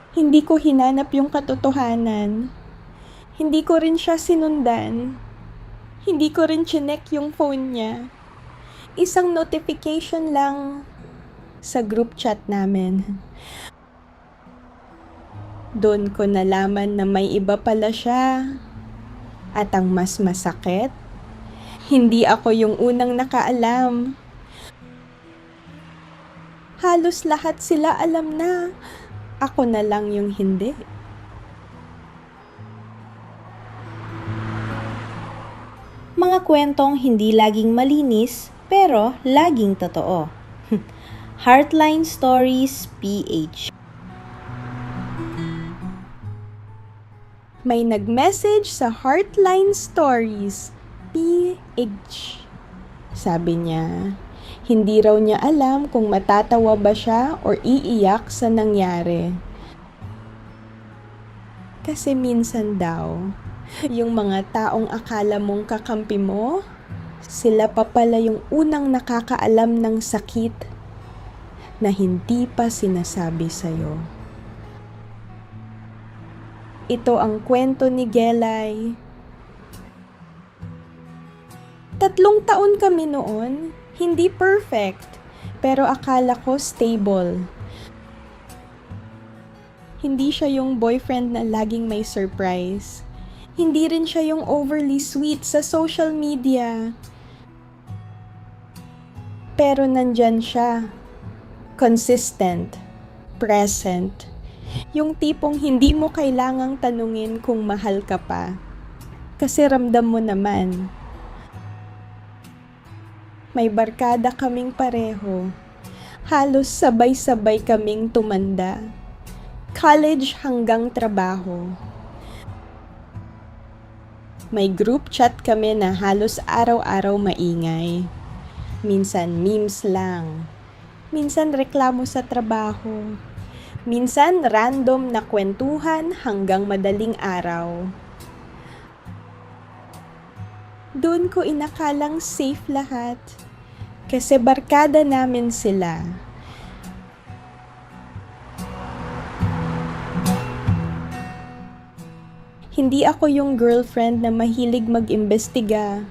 Hindi ko hinanap yung katotohanan. Hindi ko rin siya sinundan. Hindi ko rin chinek yung phone niya. Isang notification lang sa group chat namin. Doon ko nalaman na may iba pala siya. At ang mas masakit, hindi ako yung unang nakaalam. Halos lahat sila alam na. Ako na lang yung hindi. Mga kwentong hindi laging malinis, pero laging totoo. Heartline Stories PH. May nag-message sa Heartline Stories PH. Sabi niya, hindi raw niya alam kung matatawa ba siya or iiyak sa nangyari. Kasi minsan daw, yung mga taong akala mong kakampi mo, sila pa pala yung unang nakakaalam ng sakit na hindi pa sinasabi sa'yo. Ito ang kwento ni Gelay. 3 taon kami noon, hindi perfect, pero akala ko stable. Hindi siya yung boyfriend na laging may surprise. Hindi rin siya yung overly sweet sa social media. Pero nandyan siya. Consistent. Present. Yung tipong hindi mo kailangang tanungin kung mahal ka pa. Kasi ramdam mo naman. May barkada kaming pareho. Halos sabay-sabay kaming tumanda. College hanggang trabaho. May group chat kami na halos araw-araw maingay. Minsan memes lang. Minsan reklamo sa trabaho. Minsan random na kwentuhan hanggang madaling araw. Doon ko inakalang safe lahat. Kasi barkada namin sila. Hindi ako yung girlfriend na mahilig mag-imbestiga.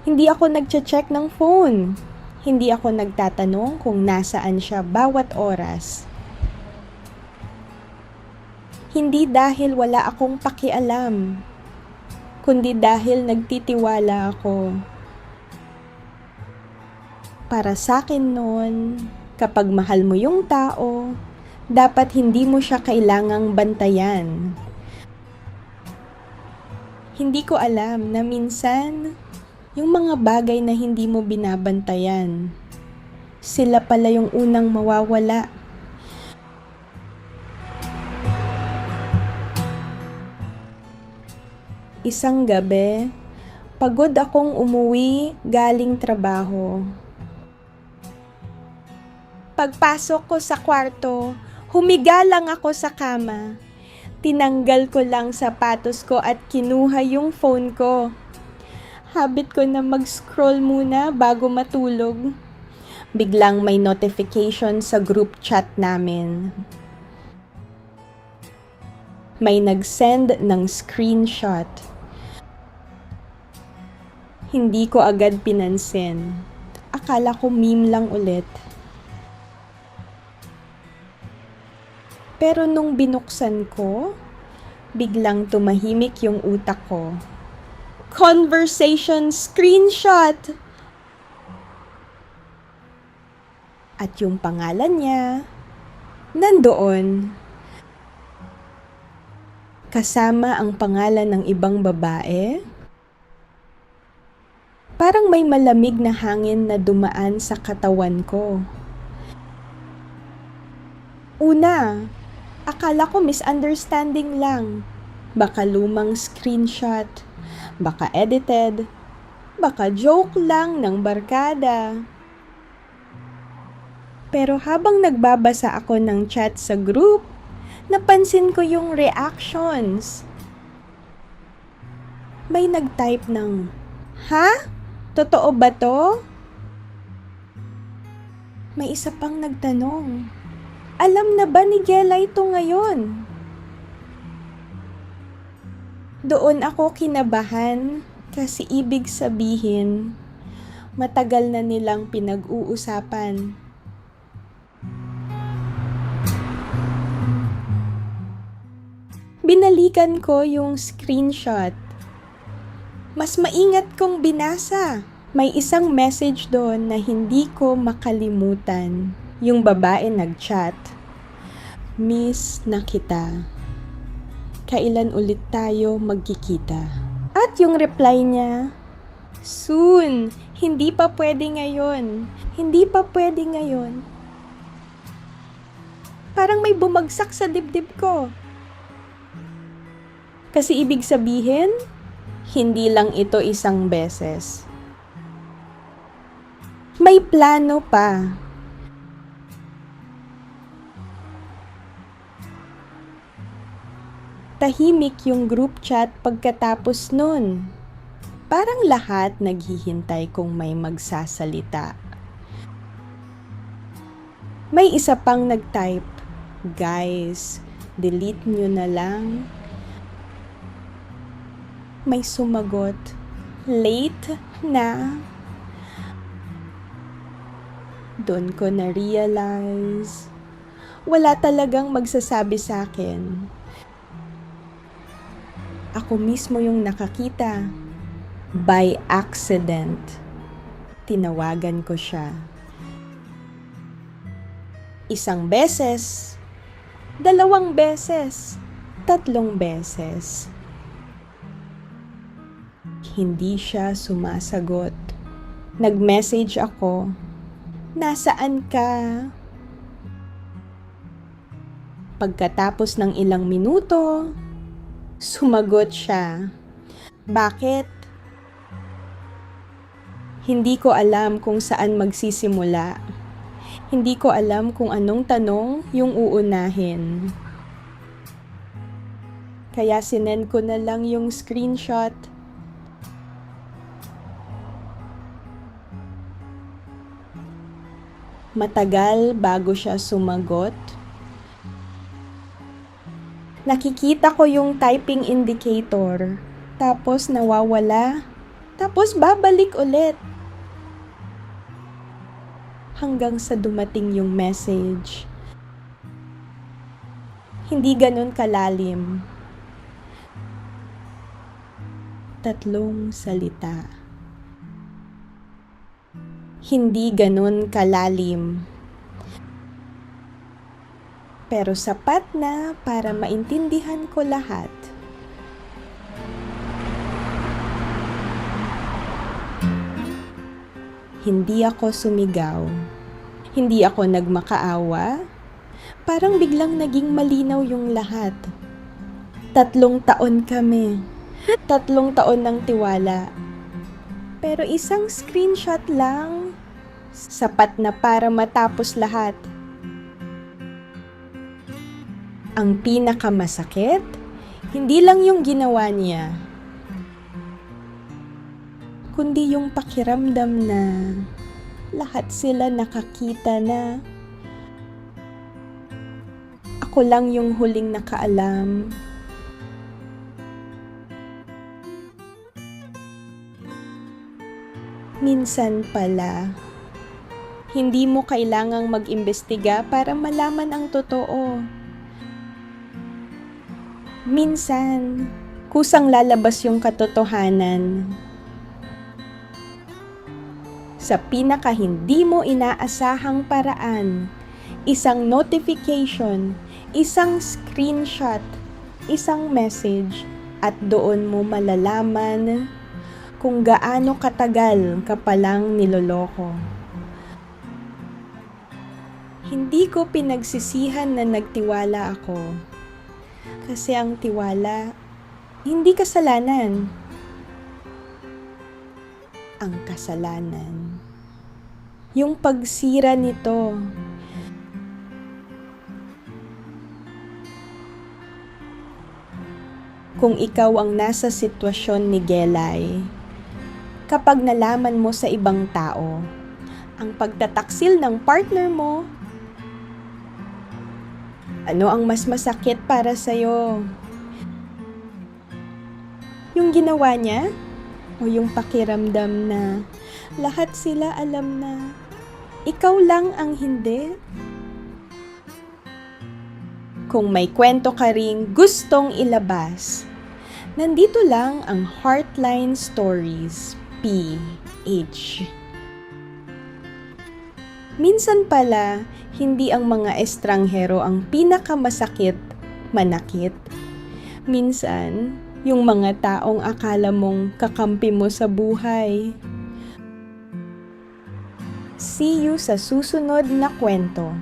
Hindi ako nagche-check ng phone. Hindi ako nagtatanong kung nasaan siya bawat oras. Hindi dahil wala akong pakialam, kundi dahil nagtitiwala ako. Para sa'kin noon, kapag mahal mo yung tao, dapat hindi mo siya kailangang bantayan. Hindi ko alam na minsan, yung mga bagay na hindi mo binabantayan, sila pala yung unang mawawala. Isang gabi, pagod akong umuwi galing trabaho. Pagpasok ko sa kwarto, humiga lang ako sa kama. Tinanggal ko lang sapatos ko at kinuha yung phone ko. Habit ko na mag-scroll muna bago matulog. Biglang may notification sa group chat namin. May nag-send ng screenshot. Hindi ko agad pinansin. Akala ko meme lang ulit. Pero nung binuksan ko, biglang tumahimik yung utak ko. Conversation screenshot! At yung pangalan niya, nandoon. Kasama ang pangalan ng ibang babae. Parang may malamig na hangin na dumaan sa katawan ko. Una, akala ko misunderstanding lang. Baka lumang screenshot, baka edited, baka joke lang ng barkada. Pero habang nagbabasa ako ng chat sa group, napansin ko yung reactions. May nag-type ng, "Ha? Totoo ba to?" May isa pang nagtanong, Alam na ba ni Gela ito ngayon? Doon ako kinabahan kasi ibig sabihin, matagal na nilang pinag-uusapan. Binalikan ko yung screenshot. Mas maingat kong binasa. May isang message doon na hindi ko makalimutan. Yung babae nag-chat. Miss na kita. Kailan ulit tayo magkikita? At yung reply niya, soon. Hindi pa pwede ngayon. Hindi pa pwede ngayon. Parang may bumagsak sa dibdib ko. Kasi ibig sabihin, hindi lang ito isang beses. May plano pa. Tahimik yung group chat pagkatapos nun. Parang lahat naghihintay kung may magsasalita. May isa pang nag-type, guys, delete nyo na lang. May sumagot, late na. Doon ko na-realize, wala talagang magsasabi sa akin. Ako mismo yung nakakita. By accident, tinawagan ko siya. Isang beses, 2 beses, 3 beses. Hindi siya sumasagot. Nag-message ako, nasaan ka? Pagkatapos ng ilang minuto, sumagot siya. Bakit? Hindi ko alam kung saan magsisimula. Hindi ko alam kung anong tanong yung uunahin. Kaya sinend ko na lang yung screenshot. Matagal bago siya sumagot. Nakikita ko yung typing indicator. Tapos nawawala. Tapos babalik ulit. Hanggang sa dumating yung message. Hindi ganun kalalim. 3 salita. Hindi ganun kalalim. Pero sapat na para maintindihan ko lahat. Hindi ako sumigaw. Hindi ako nagmakaawa. Parang biglang naging malinaw yung lahat. 3 taon kami. 3 taon ng tiwala. Pero isang screenshot lang, sapat na para matapos lahat. Ang pinakamasakit, hindi lang yung ginawa niya, kundi yung pakiramdam na lahat sila nakakita na ako lang yung huling nakaalam. Minsan pala, hindi mo kailangang mag-imbestiga para malaman ang totoo. Minsan, kusang lalabas yung katotohanan. Sa pinaka hindi mo inaasahang paraan, isang notification, isang screenshot, isang message, at doon mo malalaman kung gaano katagal ka palang niloloko. Hindi ko pinagsisihan na nagtiwala ako. Kasi ang tiwala, hindi kasalanan. Ang kasalanan, yung pagsira nito. Kung ikaw ang nasa sitwasyon ni Gelay, kapag nalaman mo sa ibang tao ang pagtataksil ng partner mo, Ano ang mas masakit para sa'yo? Yung ginawa niya? O yung pakiramdam na lahat sila alam na ikaw lang ang hindi? Kung may kwento ka ring gustong ilabas, nandito lang ang Heartline Stories PH. Minsan pala, hindi ang mga estranghero ang pinakamasakit, manakit. Minsan, yung mga taong akala mong kakampi mo sa buhay. See you sa susunod na kwento.